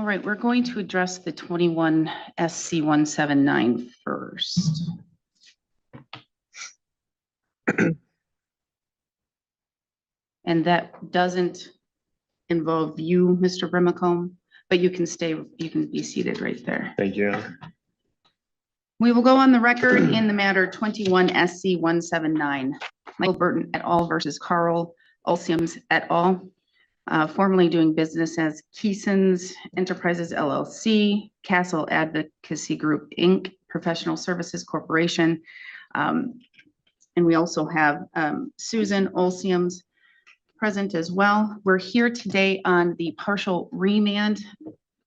All right, we're going to address the 21 SC 179 first. And that doesn't involve you, Mr. Brimome, but you can be seated right there. Thank you. We will go on the record in the matter 21 SC 179, Michael Burton et al. Versus Carl Olsiums et al. Formerly doing business as Keeson's Enterprises LLC, Castle Advocacy Group, Inc., Professional Services Corporation. And we also have Susan Olsiums present as well. We're here today on the partial remand.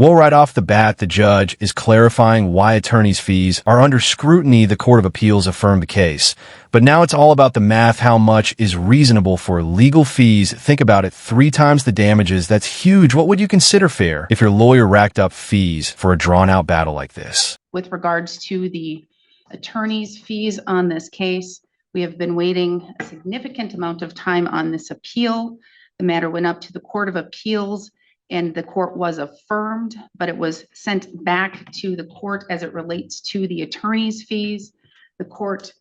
Well, right off the bat, the judge is clarifying why attorney's fees are under scrutiny. The Court of Appeals affirmed the case. But now it's all about the math. How much is reasonable for legal fees? Think about it. 3 times the damages. That's huge. What would you consider fair if your lawyer racked up fees for a drawn-out battle like this? With regards to the attorney's fees on this case, we have been waiting a significant amount of time on this appeal. The matter went up to the Court of Appeals, and the court was affirmed, but it was sent back to the court as it relates to the attorney's fees. The Court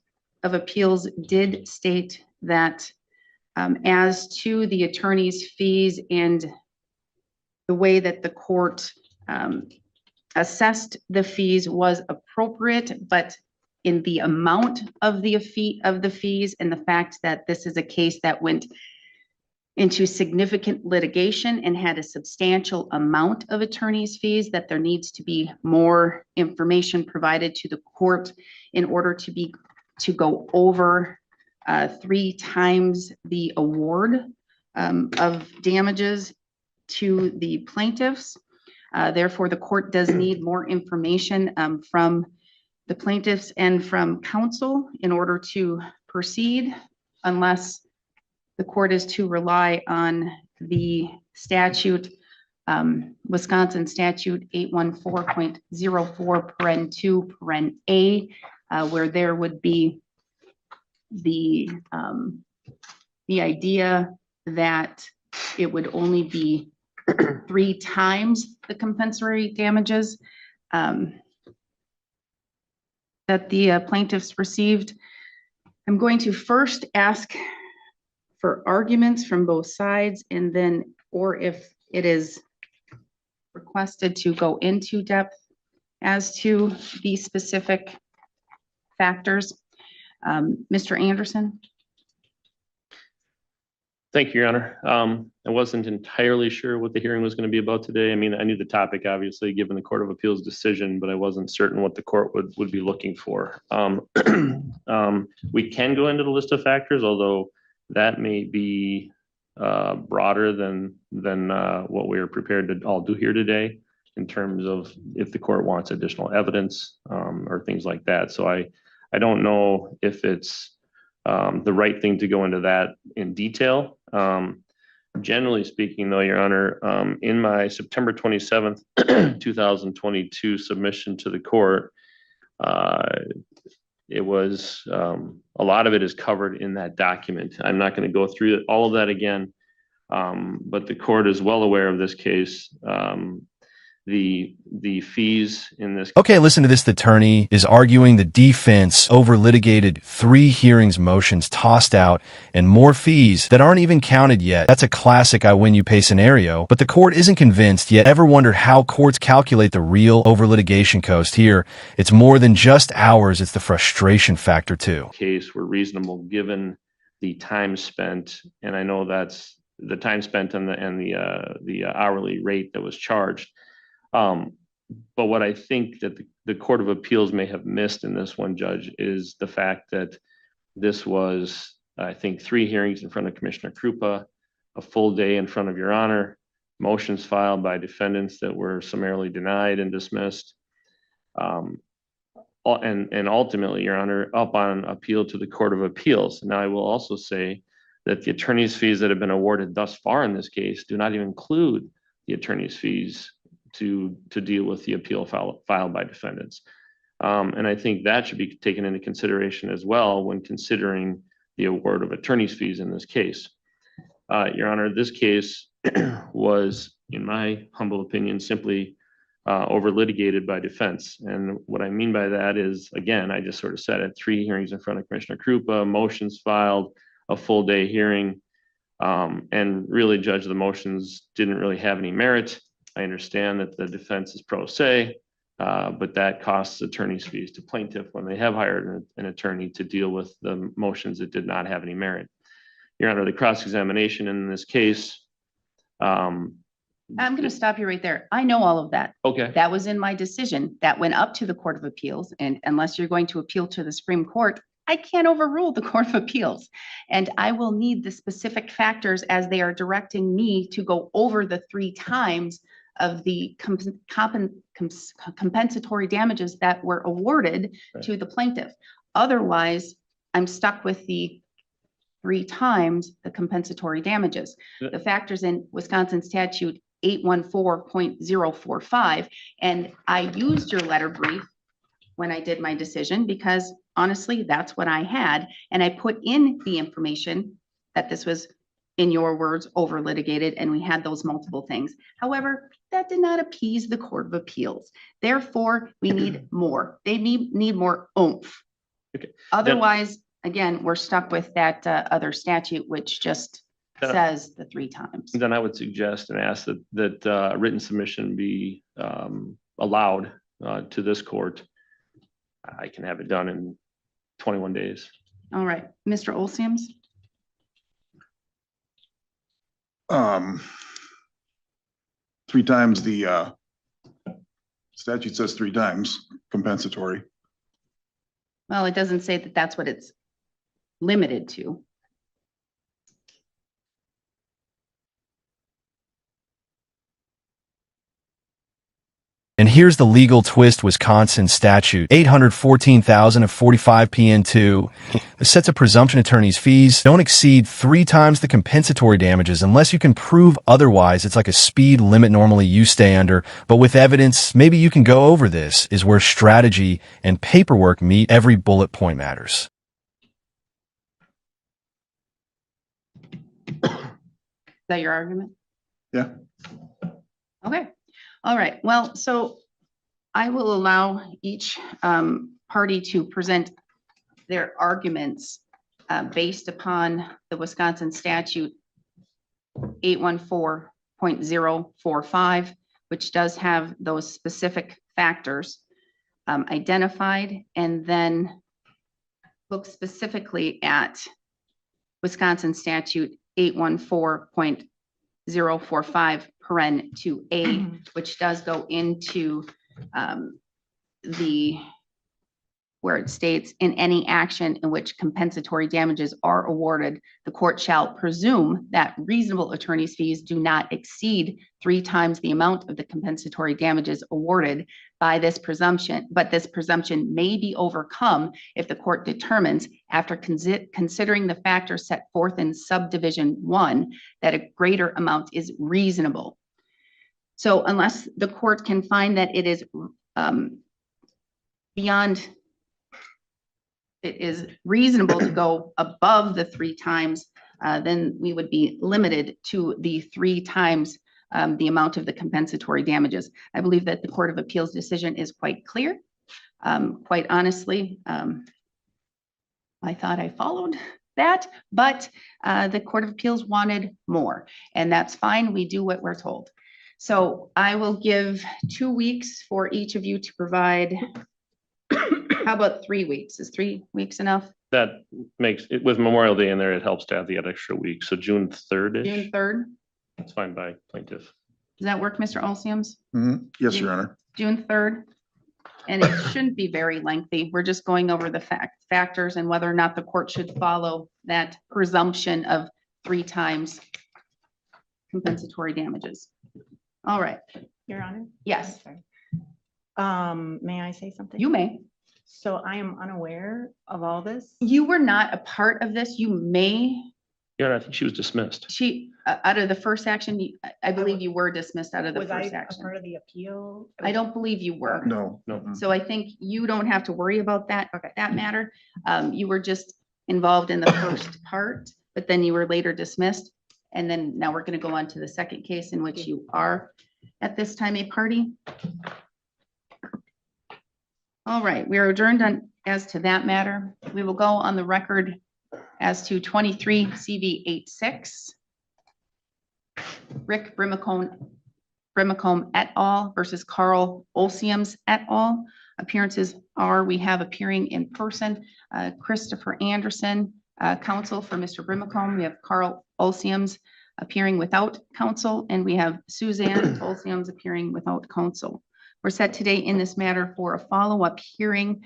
of Appeals did state that as to the attorney's fees and the way that the court assessed the fees was appropriate, but in the amount of the fees and the fact that this is a case that went into significant litigation and had a substantial amount of attorney's fees, that there needs to be more information provided to the court in order to go over 3 times the award of damages to the plaintiffs. Therefore, the court does need more information from the plaintiffs and from counsel in order to proceed, unless the court is to rely on the statute, Wisconsin statute 814.04(2)(a), where there would be the idea that it would only be 3 times the compensatory damages that the plaintiffs received. I'm going to first ask for arguments from both sides, and then, or if it is requested, to go into depth as to the specific factors. Mr. Anderson. Thank you, Your Honor. I wasn't entirely sure what the hearing was going to be about today. I mean, I knew the topic, obviously, given the Court of Appeals decision, but I wasn't certain what the court would be looking for. We can go into the list of factors, although that may be broader than what we're prepared to all do here today, in terms of if the court wants additional evidence or things like that. So I don't know if it's the right thing to go into that in detail. Generally speaking, though, Your Honor, in my September 27th, 2022 submission to the court, it was a lot of it is covered in that document. I'm not going to go through all of that again, but the court is well aware of this case. The fees in this. Okay, listen to this. The attorney is arguing the defense over litigated 3 hearings motions tossed out and more fees that aren't even counted yet. That's a classic I win you pay scenario, but the court isn't convinced yet. Ever wondered how courts calculate the real over litigation cost here? It's more than just hours. It's the frustration factor too. Case were reasonable given the time spent, and I know that's the time spent and the hourly rate that was charged. But what I think that the Court of Appeals may have missed in this one, Judge, is the fact that this was, I think, 3 hearings in front of Commissioner Krupa, a full day in front of Your Honor, motions filed by defendants that were summarily denied and dismissed, and ultimately, Your Honor, up on appeal to the Court of Appeals. Now, I will also say that the attorney's fees that have been awarded thus far in this case do not even include the attorney's fees to deal with the appeal filed by defendants. And I think that should be taken into consideration as well when considering the award of attorney's fees in this case. Your Honor, this case was, in my humble opinion, simply over litigated by defense. And what I mean by that is, again, I just sort of said it, 3 hearings in front of Commissioner Krupa, motions filed, a full day hearing. And really, Judge, the motions didn't really have any merit. I understand that the defense is pro se, but that costs attorney's fees to plaintiff when they have hired an attorney to deal with the motions that did not have any merit. Your Honor, the cross-examination in this case. I'm going to stop you right there. I know all of that. Okay. That was in my decision. That went up to the Court of Appeals. And unless you're going to appeal to the Supreme Court, I can't overrule the Court of Appeals. And I will need the specific factors as they are directing me to go over the 3 times of the compensatory damages that were awarded to the plaintiff. Otherwise, I'm stuck with the 3 times the compensatory damages. The factors in Wisconsin statute 814.045. And I used your letter brief when I did my decision because honestly, that's what I had. And I put in the information that this was, in your words, over litigated, and we had those multiple things. However, that did not appease the Court of Appeals. Therefore, we need more. They need more oomph. Okay. Otherwise, again, we're stuck with that other statute, which just says the 3 times. Then I would suggest and ask that a written submission be allowed to this court. I can have it done in 21 days. All right, Mr. Olsiums. 3 times the statute says 3 times compensatory. Well, it doesn't say that that's what it's limited to. And here's the legal twist Wisconsin statute 814,045 PN2. This sets a presumption attorney's fees don't exceed 3 times the compensatory damages unless you can prove otherwise. It's like a speed limit normally you stay under, but with evidence, maybe you can go over this is where strategy and paperwork meet. Every bullet point matters. Is that your argument? Yeah. Okay. All right. Well, so I will allow each party to present their arguments based upon the Wisconsin statute 814.045, which does have those specific factors identified, and then look specifically at Wisconsin statute 814.045 paren 2A, which does go into where it states, in any action in which compensatory damages are awarded, the court shall presume that reasonable attorney's fees do not exceed 3 times the amount of the compensatory damages awarded by this presumption, but this presumption may be overcome if the court determines, after considering the factors set forth in subdivision 1, that a greater amount is reasonable. So unless the court can find that it is it is reasonable to go above the 3 times, then we would be limited to the 3 times the amount of the compensatory damages. I believe that the Court of Appeals decision is quite clear. Quite honestly, I thought I followed that, but the Court of Appeals wanted more, and that's fine. We do what we're told. So I will give 2 weeks for each of you to provide. How about 3 weeks? Is 3 weeks enough? That makes it, with Memorial Day in there, it helps to have the extra week. So June 3rd-ish. June 3rd? That's fine by plaintiff. Does that work, Mr. Olsiums? Yes, Your Honor. June 3rd? And it shouldn't be very lengthy. We're just going over the factors and whether or not the court should follow that presumption of 3 times compensatory damages. All right. Your Honor? Yes, May I say something? you may. So I am unaware of all this. You were not a part of this. You may, Yeah, I think she was dismissed. out of the first action, I believe you were dismissed out of the Was I first a action. part of the appeal? I don't believe you were. No. No. So I think you don't have to worry about that, Okay. that matter. You were just involved in the first part, but then you were later dismissed. And then now we're going to go on to the second case in which you are. at this time a party? All right, we are adjourned on as to that matter. We will go on the record as to 23 CV 86. Rick Brimacombe et al. Versus Carl Olsiums et al. Appearances are, we have appearing in person, Christopher Anderson, counsel for Mr. Brimacombe. We have Carl Olsiums appearing without counsel, and we have Suzanne Olsiums appearing without counsel. We're set today in this matter for a follow-up hearing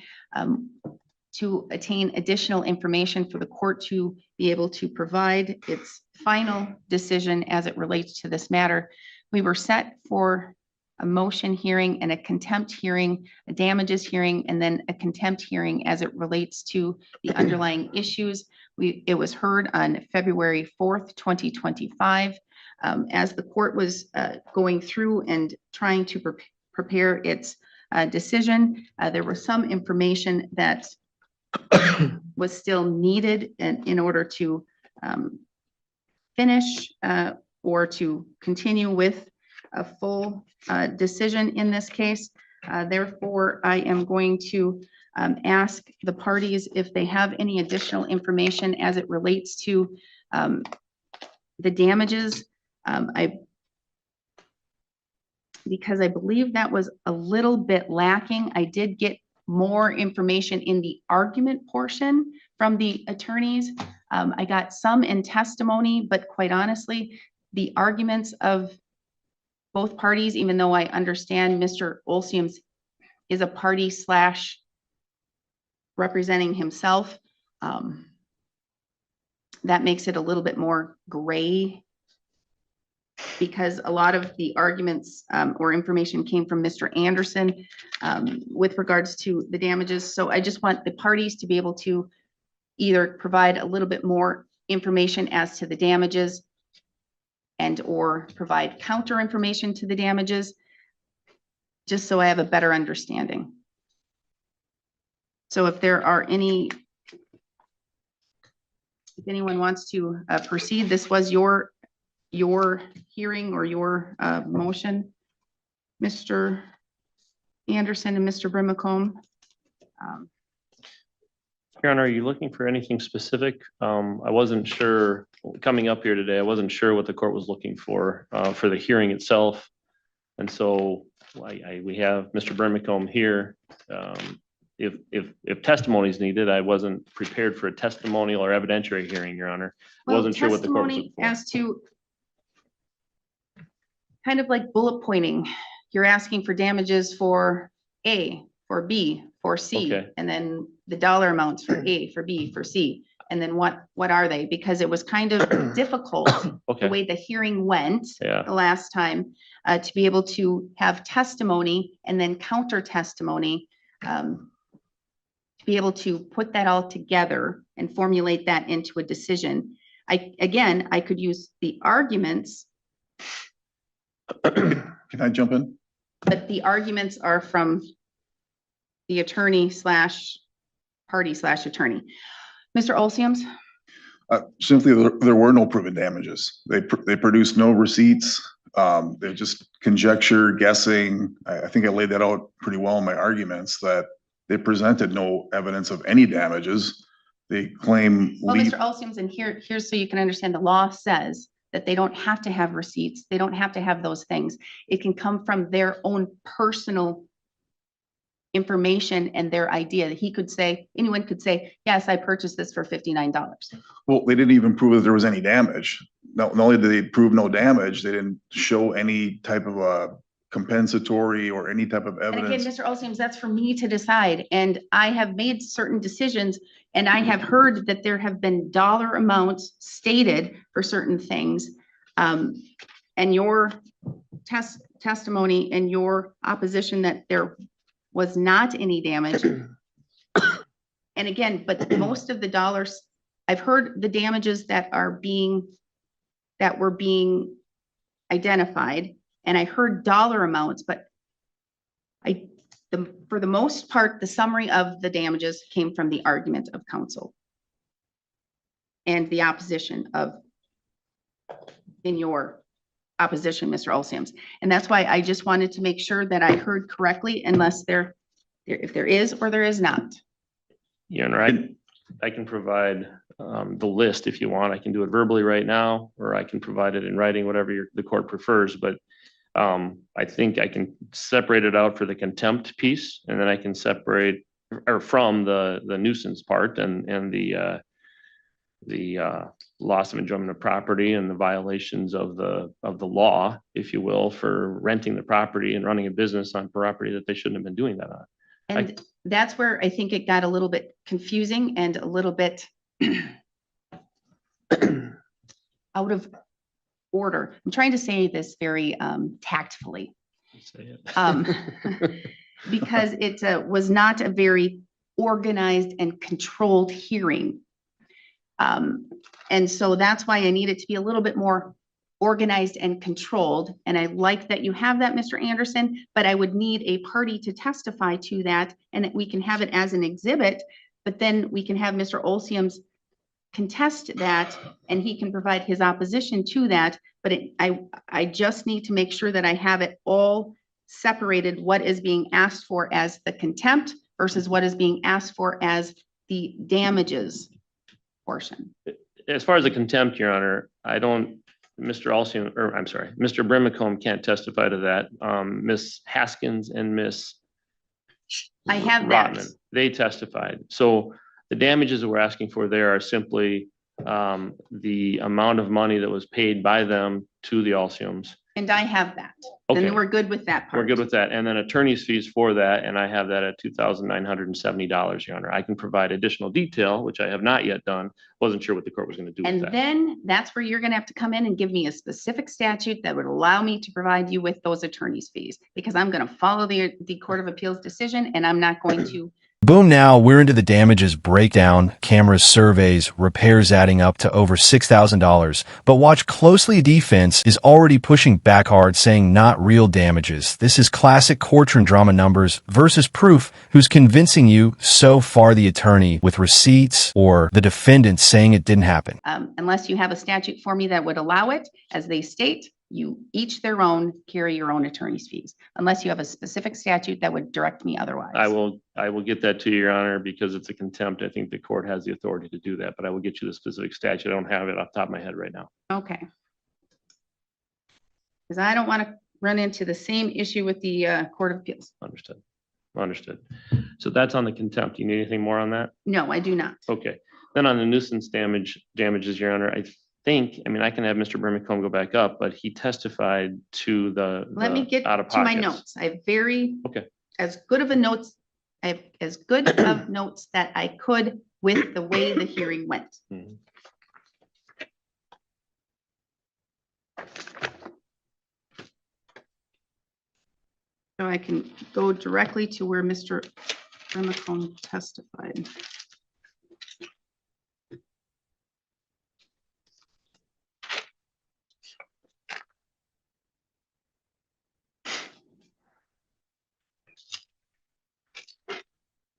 to attain additional information for the court to be able to provide its final decision as it relates to this matter. We were set for a motion hearing and a contempt hearing, a damages hearing, and then a contempt hearing as it relates to the underlying issues. It was heard on February 4th, 2025. As the court was going through and trying to prepare its decision, there was some information that was still needed in order to finish or to continue with a full decision in this case. Therefore, I am going to ask the parties if they have any additional information as it relates to the damages. Because I believe that was a little bit lacking. I did get more information in the argument portion from the attorneys. I got some in testimony, but quite honestly, the arguments of both parties, even though I understand Mr. Olsiums is a party slash representing himself, that makes it a little bit more gray, because a lot of the arguments or information came from Mr. Anderson with regards to the damages. So I just want the parties to be able to either provide a little bit more information as to the damages and or provide counter information to the damages, just so I have a better understanding. So if there are any, if anyone wants to proceed, this was your hearing or your motion, Mr. Anderson and Mr. Brimacombe. Your Honor, are you looking for anything specific? I wasn't sure, coming up here today, I wasn't sure what the court was looking for the hearing itself. And so we have Mr. Brimacombe here. If testimony is needed, I wasn't prepared for a testimonial or evidentiary hearing, Your Honor. I wasn't sure what the court was looking for. As to kind of like bullet pointing, you're asking for damages for A, for B, for C, Okay. and then the dollar amounts for A, for B, for C, and then what are they? Because it was kind of difficult the Okay, way the hearing went yeah, the last time to be able to have testimony and then counter testimony, to be able to put that all together and formulate that into a decision. I could use the arguments, Can I jump in? but the arguments are from the attorney slash party slash attorney. Mr. Olsiums? Simply, there were no proven damages. They produced no receipts. They're just conjecture, guessing. I think I laid that out pretty well in my arguments, that they presented no evidence of any damages. They claim. Well, Mr. Olsiums, and here's so you can understand, the law says that they don't have to have receipts. They don't have to have those things. It can come from their own personal information and their idea. He could say, anyone could say, yes, I purchased this for $59. Well, they didn't even prove that there was any damage. Not only did they prove no damage, they didn't show any type of a compensatory or any type of And again, evidence. Mr. Olsiums, that's for me to decide. And I have made certain decisions, and I have heard that there have been dollar amounts stated for certain things. And your testimony and your opposition that there was not any damage. And again, but most of the dollars, I've heard the damages that were being identified, and I heard dollar amounts, but for the most part, the summary of the damages came from the argument of counsel and the opposition in your opposition, Mr. Olsiums. And that's why I just wanted to make sure that I heard correctly, unless if there is or there is not. Your Honor, I can provide the list if you want. I can do it verbally right now, or I can provide it in writing, whatever the court prefers. But I think I can separate it out for the contempt piece, and then I can separate or from the nuisance part and the loss of enjoyment of property and the violations of the law, if you will, for renting the property and running a business on property that they shouldn't have been doing that on. And that's where I think it got a little bit confusing and a little bit out of order. I'm trying to say this very tactfully. Say it. Because it was not a very organized and controlled hearing. And so that's why I need it to be a little bit more organized and controlled. And I like that you have that, Mr. Anderson, but I would need a party to testify to that, and we can have it as an exhibit, but then we can have Mr. Olsiums contest that, and he can provide his opposition to that. But I just need to make sure that I have it all separated, what is being asked for as the contempt versus what is being asked for as the damages portion. As far as the contempt, Your Honor, Mr. Olsium, or I'm sorry, Mr. Brimome can't testify to that. Ms. Haskins and Ms. I have that. Rotman, they testified. So the damages that we're asking for there are simply the amount of money that was paid by them to the Olsiums. And I have that. Okay. Then we're good with that part. We're good with that. And then attorney's fees for that, and I have that at $2,970, Your Honor. I can provide additional detail, which I have not yet done. Wasn't sure what the court was going to do with And that. then that's where you're gonna have to come in and give me a specific statute that would allow me to provide you with those attorney's fees, because I'm gonna follow the Court of Appeals decision, and I'm not going to. Boom, now we're into the damages breakdown, cameras, surveys, repairs adding up to over $6,000. But watch closely, defense is already pushing back hard, saying not real damages. This is classic courtroom drama numbers versus proof. Who's convincing you so far, the attorney with receipts or the defendant saying it didn't happen? Unless you have a statute for me that would allow it, as they state, you each their own, carry your own attorney's fees, unless you have a specific statute that would direct me otherwise. I will get that to you, Your Honor, because it's a contempt. I think the court has the authority to do that, but I will get you the specific statute. I don't have it off the top of my head right now. Okay. Because I don't want to run into the same issue with the Court of Appeals. Understood. Understood. So that's on the contempt. You need anything more on that? No, I do not. Okay. Then on the nuisance damages, Your Honor, I can have Mr. Brimome go back up, but he testified to Let me get out of to my pockets. notes. I have Okay. as good of notes that I could with the way the hearing went. Mhm. So I can go directly to where Mr. Brimome testified.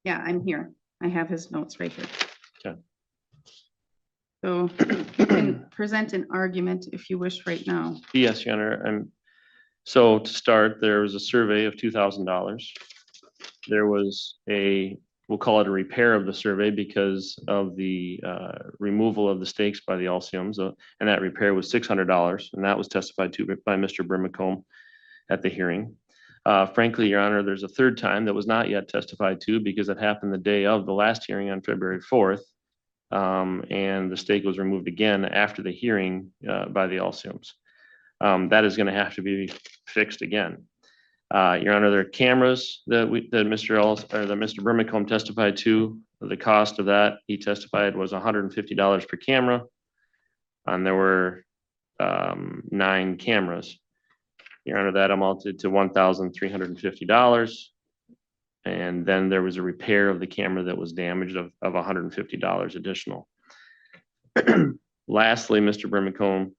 Yeah, I'm here. I have his notes right here. Okay. So you can present an argument if you wish right now. Yes, Your Honor. So to start, there was a survey of $2,000. There was we'll call it a repair of the survey because of the removal of the stakes by the Olsiums, and that repair was $600, and that was testified to by Mr. Brimome at the hearing. Frankly, Your Honor, there's a third time that was not yet testified to because it happened the day of the last hearing on February 4th. And the stake was removed again after the hearing by the Olsiums. That is going to have to be fixed again. Your Honor, there are cameras that Mr. Brimome testified to. The cost of that, he testified, was $150 per camera, and there were 9 cameras. Your Honor, that amounted to $1,350. And then there was a repair of the camera that was damaged of $150 additional. Lastly, Mr. Brimome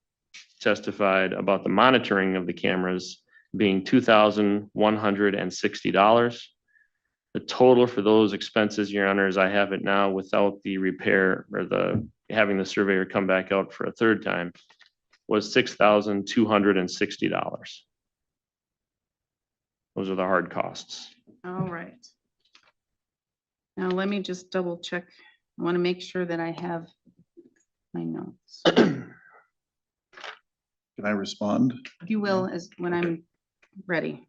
testified about the monitoring of the cameras being $2,160. The total for those expenses, Your Honor, as I have it now, without the repair or having the surveyor come back out for a third time, was $6,260. Those are the hard costs. All right. Now let me just double check. I want to make sure that I have my notes. Can I respond? You will as when I'm ready.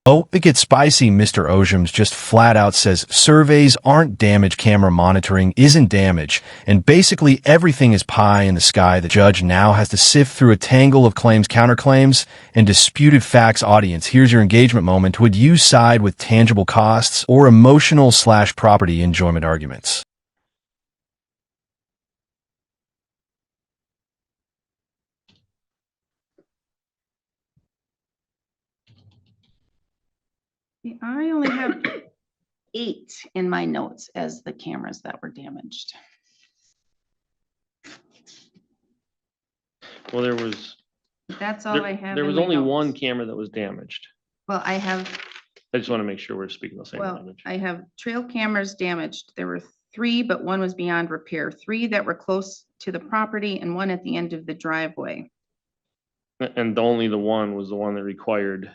Oh, it gets spicy. Mr. Olsiums just flat out says surveys aren't damage, camera monitoring isn't damage, and basically everything is pie in the sky. The judge now has to sift through a tangle of claims, counterclaims, and disputed facts. Audience, here's your engagement moment. Would you side with tangible costs or emotional/property enjoyment arguments? I only have 8 in my notes as the cameras that were damaged. Well, there was, That's all I have. there in was my only notes. one camera that was damaged. Well, I have, I just want to make sure we're speaking the same well, language. I have trail cameras damaged. There were 3, but one was beyond repair. 3 that were close to the property and 1 at the end of the driveway. And only the one was the one that required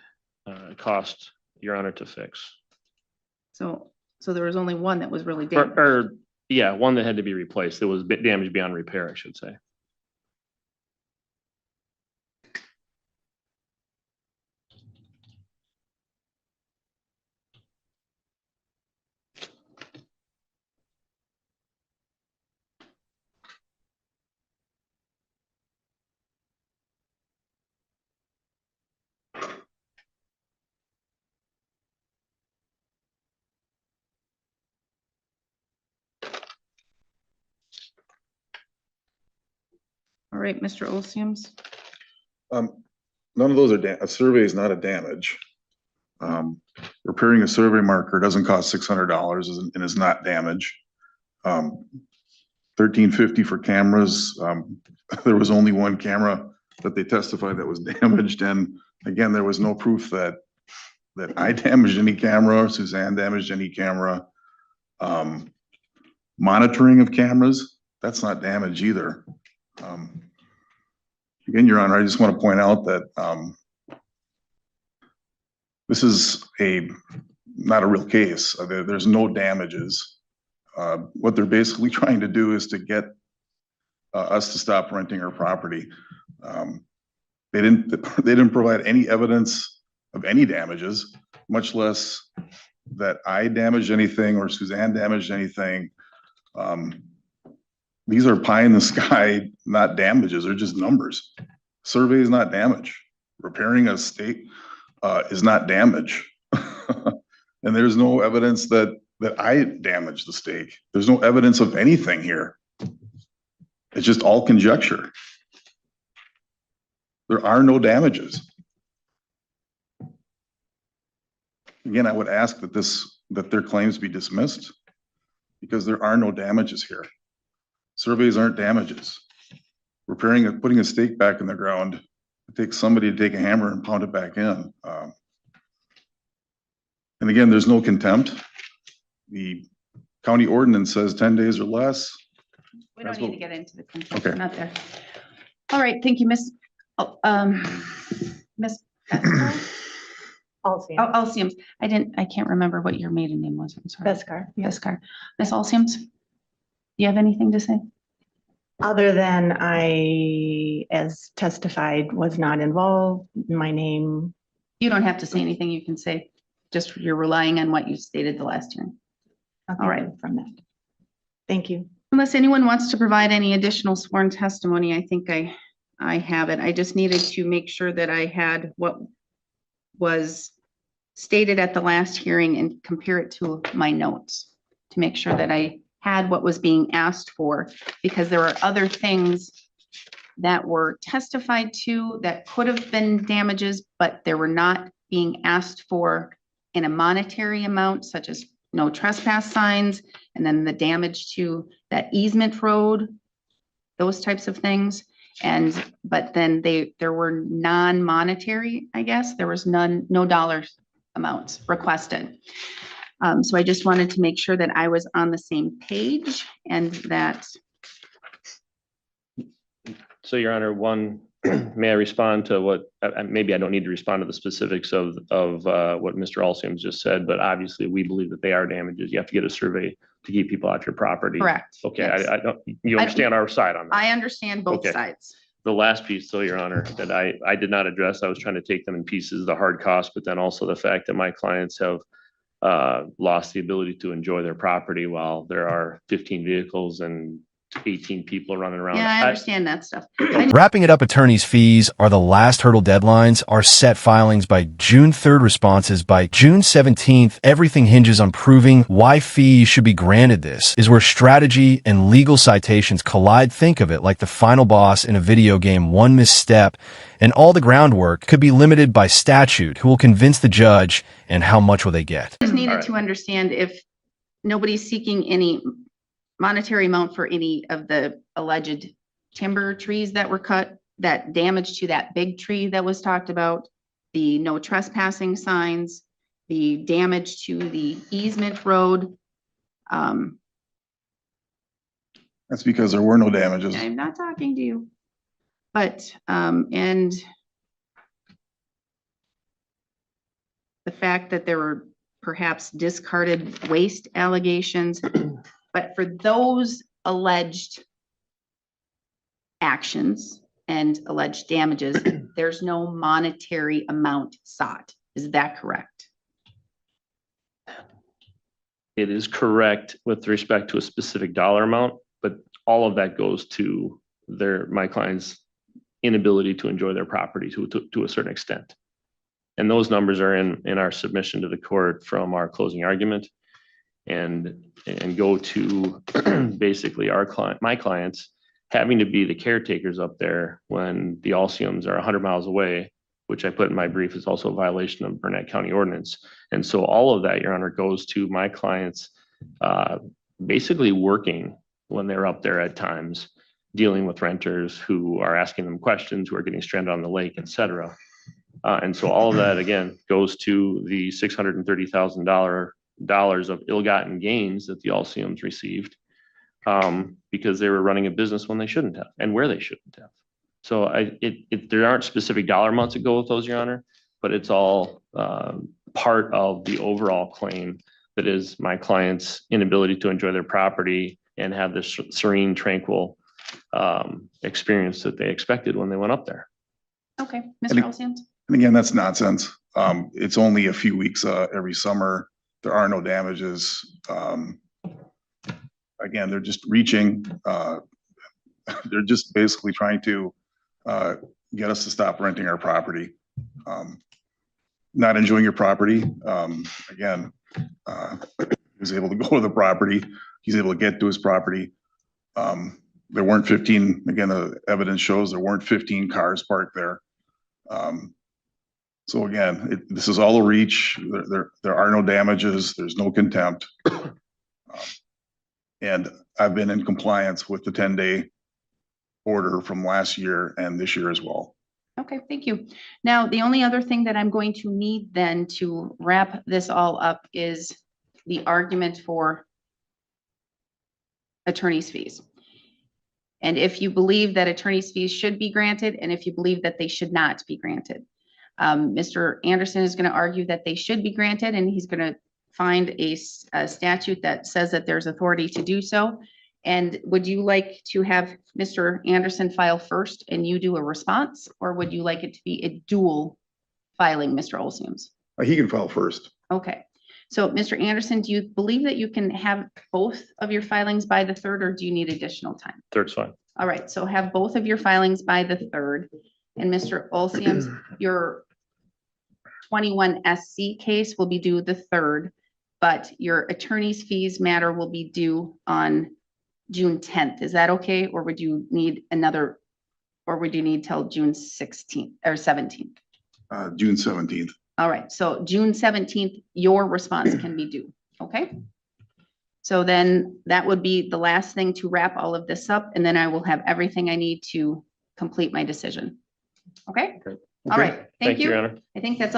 cost, Your Honor, to fix. So there was only 1 that was really Or, damaged. yeah, one that had to be replaced. It was damaged beyond repair, I should say. All right, Mr. Olsiums. None of those are, a survey is not a damage. Repairing a survey marker doesn't cost $600 and is not damage. $1,350 for cameras. There was only one camera that they testified that was damaged. And again, there was no proof that I damaged any camera or Suzanne damaged any camera. Monitoring of cameras, that's not damage either. Again, Your Honor, I just want to point out that this is not a real case. There's no damages. What they're basically trying to do is to get us to stop renting our property. They didn't provide any evidence of any damages, much less that I damaged anything or Suzanne damaged anything. These are pie in the sky, not damages. They're just numbers. Survey is not damage. Repairing a stake is not damage. And there's no evidence that I damaged the stake. There's no evidence of anything here. It's just all conjecture. There are no damages. Again, I would ask that their claims be dismissed because there are no damages here. Surveys aren't damages. Repairing and putting a stake back in the ground, it takes somebody to take a hammer and pound it back in. And again, there's no contempt. The county ordinance says 10 days or less. We don't need to get into the contempt. Okay. Not there. All right, thank you, Miss. Miss Olsiums. I can't remember what your maiden name was. I'm sorry. Beskar. Beskar. Miss Olsiums, do you have anything to say? Other than I, as testified, was not involved, my name. You don't have to say anything. You can say, just you're relying on what you stated the last hearing. nothing All right. From that. Thank you. Unless anyone wants to provide any additional sworn testimony, I think I have it. I just needed to make sure that I had what was stated at the last hearing and compare it to my notes to make sure that I had what was being asked for, because there were other things that were testified to that could have been damages, but they were not being asked for in a monetary amount, such as no trespass signs, and then the damage to that easement road, those types of things. But then there were non-monetary, I guess, there was no dollar amounts requested. So I just wanted to make sure that I was on the same page and that. So Your Honor, one, may I respond to what, maybe I don't need to respond to the specifics of what Mr. Olsiums just said, but obviously we believe that they are damages. You have to get a survey to keep people off your property. Correct. Okay, Yes. I don't, you understand our side on that? I understand both Okay. sides. The last piece, though, Your Honor, that I did not address, I was trying to take them in pieces, the hard cost, but then also the fact that my clients have lost the ability to enjoy their property while there are 15 vehicles and 18 people running around. Yeah, I understand that stuff. Wrapping it up, attorney's fees are the last hurdle. Deadlines are set filings by June 3rd, responses by June 17th. Everything hinges on proving why fees should be granted. This is where strategy and legal citations collide. Think of it like the final boss in a video game. One misstep and all the groundwork could be limited by statute. Who will convince the judge, and how much will they get? Just needed Alright. to understand if nobody's seeking any monetary amount for any of the alleged timber trees that were cut, that damage to that big tree that was talked about, the no trespassing signs, the damage to the easement road. That's because there were no damages. I'm not talking to you. But, and the fact that there were perhaps discarded waste allegations, but for those alleged actions and alleged damages, there's no monetary amount sought. Is that correct? It is correct with respect to a specific dollar amount, but all of that goes to my client's inability to enjoy their property to a certain extent. And those numbers are in our submission to the court from our closing argument, and go to basically my clients having to be the caretakers up there when the Olsiums are 100 miles away, which I put in my brief is also a violation of Burnett County ordinance. And so all of that, Your Honor, goes to my clients basically working when they're up there at times, dealing with renters who are asking them questions, who are getting stranded on the lake, et cetera. And so all of that, again, goes to the $630,000 of ill-gotten gains that the Olsiums received because they were running a business when they shouldn't have and where they shouldn't have. So there aren't specific dollar amounts that go with those, Your Honor, but it's all part of the overall claim that is my client's inability to enjoy their property and have this serene, tranquil experience that they expected when they went up there. Okay, Mr. Olsiums? And again, that's nonsense. It's only a few weeks every summer. There are no damages. Again, they're just reaching. They're just basically trying to get us to stop renting our property. Not enjoying your property. Again, he was able to go to the property. He's able to get to his property. There weren't 15, again, the evidence shows there weren't 15 cars parked there. So again, this is all a reach. There are no damages. There's no contempt. And I've been in compliance with the 10-day order from last year and this year as well. Okay, thank you. Now, the only other thing that I'm going to need then to wrap this all up is the argument for attorney's fees. And if you believe that attorney's fees should be granted, and if you believe that they should not be granted. Mr. Anderson is going to argue that they should be granted, and he's going to find a statute that says that there's authority to do so. And would you like to have Mr. Anderson file first and you do a response, or would you like it to be a dual filing, Mr. Olsiums? He can file first. Okay, so Mr. Anderson, do you believe that you can have both of your filings by the 3rd, or do you need additional time? Third's fine. All right, so have both of your filings by the 3rd. And Mr. Olsiums, your 21 SC case will be due the 3rd, but your attorney's fees matter will be due on June 10th. Is that okay? Or would you need another, or would you need till June 16th or 17th? June 17th. All right, so June 17th, your response can be due, okay? So then that would be the last thing to wrap all of this up, and then I will have everything I need to complete my decision. Okay? Okay. All right, thank Thank you, you. Your Honor. I think that's all.